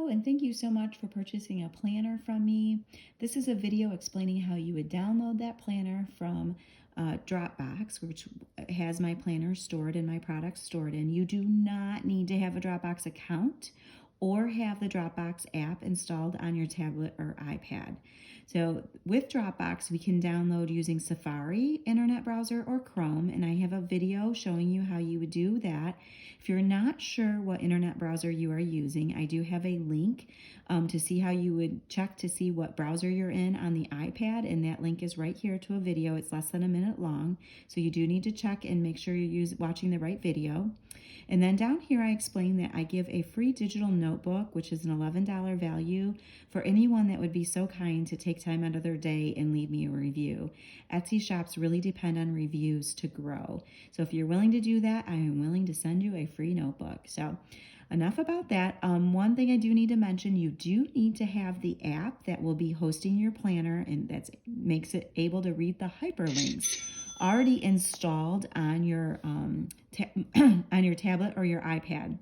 and thank you so much for purchasing a planner from me. This is a video explaining how you would download that planner from Dropbox, which has my planner stored and my products stored in. You do not need to have a Dropbox account or have the Dropbox app installed on your tablet or iPad. So with Dropbox, we can download using Safari, internet browser, or Chrome, and I have a video showing you how you would do that. If you're not sure what internet browser you are using, I do have a link to see how you would check to see what browser you're in on the iPad, and that link is right here to a video. It's less than a minute long, so you do need to check and make sure you're watching the right video. And then down here, I explain that I give a free digital notebook, which is an $11 value, for anyone that would be so kind to take time out of their day and leave me a review. Etsy shops really depend on reviews to grow. So if you're willing to do that, I am willing to send you a free notebook. So enough about that. One thing I do need to mention, you do need to have the app that will be hosting your planner, and that makes it able to read the hyperlinks already installed on your on your tablet or your iPad.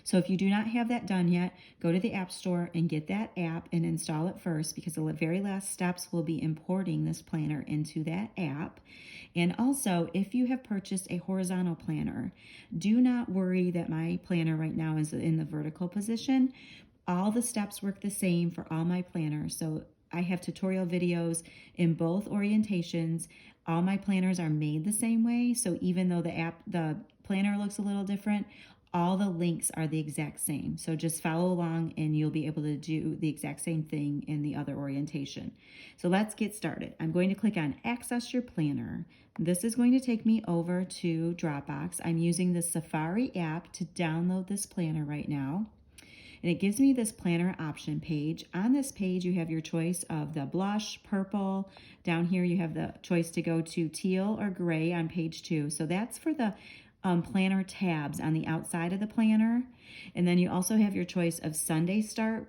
So if you do not have that done yet, go to the App Store and get that app and install it first, because the very last steps will be importing this planner into that app. And also, if you have purchased a horizontal planner, do not worry that my planner right now is in the vertical position. All the steps work the same for all my planners. So I have tutorial videos in both orientations. All my planners are made the same way. So even though the planner looks a little different, all the links are the exact same. So just follow along and you'll be able to do the exact same thing in the other orientation. So let's get started. I'm going to click on Access Your Planner. This is going to take me over to Dropbox. I'm using the Safari app to download this planner right now. And it gives me this planner option page. On this page, you have your choice of the blush, purple. Down here, you have the choice to go to teal or gray on page 2. So that's for the planner tabs on the outside of the planner. And then you also have your choice of Sunday start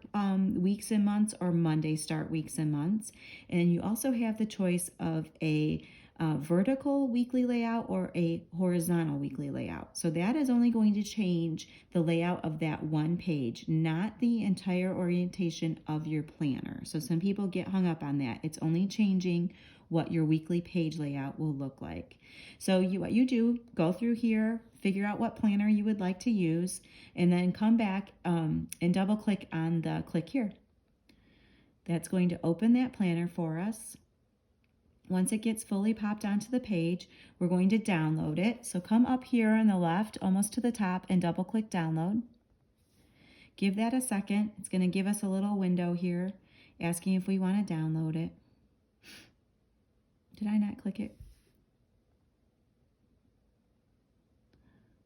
weeks and months or Monday start weeks and months. And you also have the choice of a vertical weekly layout or a horizontal weekly layout. So that is only going to change the layout of that one page, not the entire orientation of your planner. So some people get hung up on that. It's only changing what your weekly page layout will look like. So what you do, go through here, figure out what planner you would like to use, and then come back and double click on the click here. That's going to open that planner for us. Once it gets fully popped onto the page, we're going to download it. So come up here on the left, almost to the top, and double click download. Give that a second. It's going to give us a little window here asking if we want to download it. Did I not click it?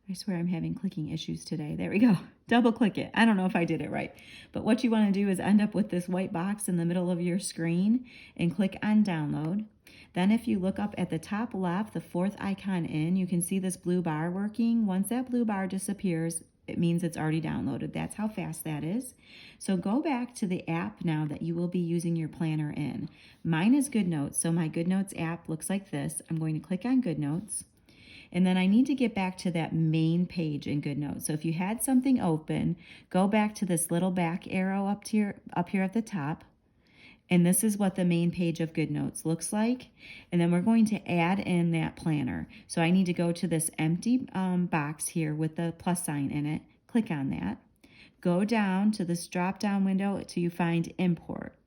I swear I'm having clicking issues today. There we go. Double click it. I don't know if I did it right. But what you want to do is end up with this white box in the middle of your screen and click on download. Then if you look up at the top left, the fourth icon in, you can see this blue bar working. Once that blue bar disappears, it means it's already downloaded. That's how fast that is. So go back to the app now that you will be using your planner in. Mine is GoodNotes, so my GoodNotes app looks like this. I'm going to click on GoodNotes. And then I need to get back to that main page in GoodNotes. So if you had something open, go back to this little back arrow up here at the top. And this is what the main page of GoodNotes looks like. And then we're going to add in that planner. So I need to go to this empty box here with the plus sign in it. Click on that. Go down to this drop-down window till you find Import.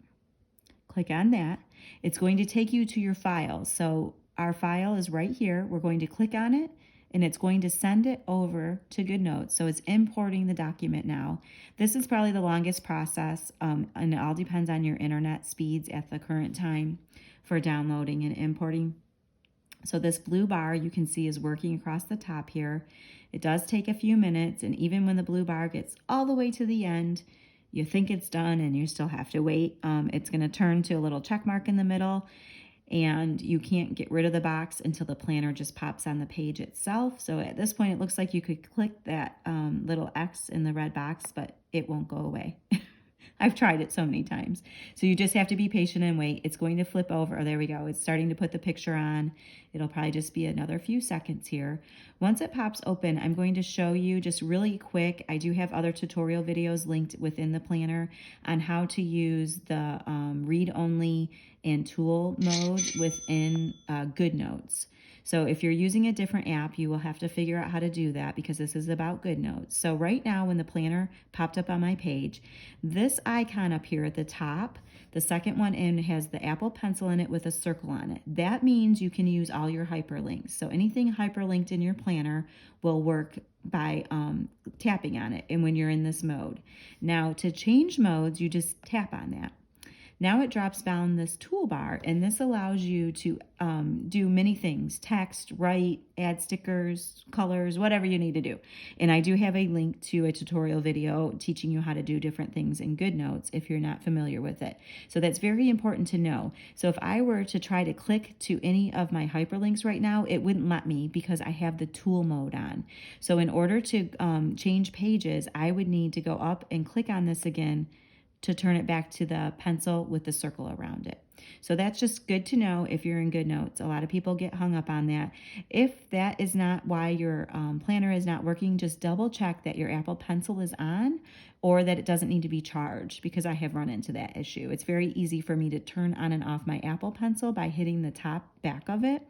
Click on that. It's going to take you to your files. So our file is right here. We're going to click on it, and it's going to send it over to GoodNotes. So it's importing the document now. This is probably the longest process, and it all depends on your internet speeds at the current time for downloading and importing. So this blue bar you can see is working across the top here. It does take a few minutes, and even when the blue bar gets all the way to the end, you think it's done and you still have to wait. It's going to turn to a little check mark in the middle, and you can't get rid of the box until the planner just pops on the page itself. So at this point, it looks like you could click that little X in the red box, but it won't go away. I've tried it so many times. So you just have to be patient and wait. It's going to flip over. Oh, there we go. It's starting to put the picture on. It'll probably just be another few seconds here. Once it pops open, I'm going to show you just really quick. I do have other tutorial videos linked within the planner on how to use the read-only and tool mode within GoodNotes. So if you're using a different app, you will have to figure out how to do that because this is about GoodNotes. So right now when the planner popped up on my page, this icon up here at the top, the second one in, has the Apple Pencil in it with a circle on it. That means you can use all your hyperlinks. So anything hyperlinked in your planner will work by tapping on it and when you're in this mode. Now to change modes, you just tap on that. Now it drops down this toolbar, and this allows you to do many things: text, write, add stickers, colors, whatever you need to do. And I do have a link to a tutorial video teaching you how to do different things in GoodNotes if you're not familiar with it. So that's very important to know. So if I were to try to click to any of my hyperlinks right now, it wouldn't let me because I have the tool mode on. So in order to change pages, I would need to go up and click on this again to turn it back to the pencil with the circle around it. So that's just good to know if you're in GoodNotes. A lot of people get hung up on that. If that is not why your planner is not working, just double check that your Apple Pencil is on or that it doesn't need to be charged, because I have run into that issue. It's very easy for me to turn on and off my Apple Pencil by hitting the top back of it.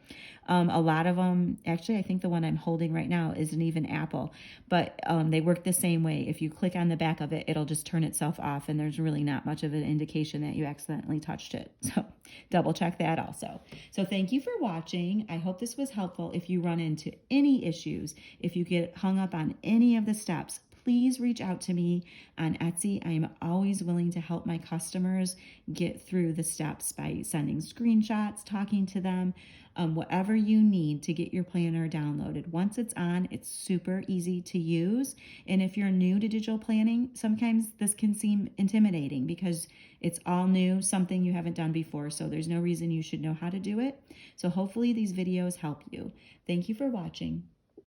A lot of them, actually, I think the one I'm holding right now isn't even Apple, but they work the same way. If you click on the back of it, it'll just turn itself off, and there's really not much of an indication that you accidentally touched it. So double check that also. So thank you for watching. I hope this was helpful. If you run into any issues, if you get hung up on any of the steps, please reach out to me on Etsy. I am always willing to help my customers get through the steps by sending screenshots, talking to them, whatever you need to get your planner downloaded. Once it's on, it's super easy to use. And if you're new to digital planning, sometimes this can seem intimidating because it's all new, something you haven't done before. So there's no reason you should know how to do it. So hopefully these videos help you. Thank you for watching.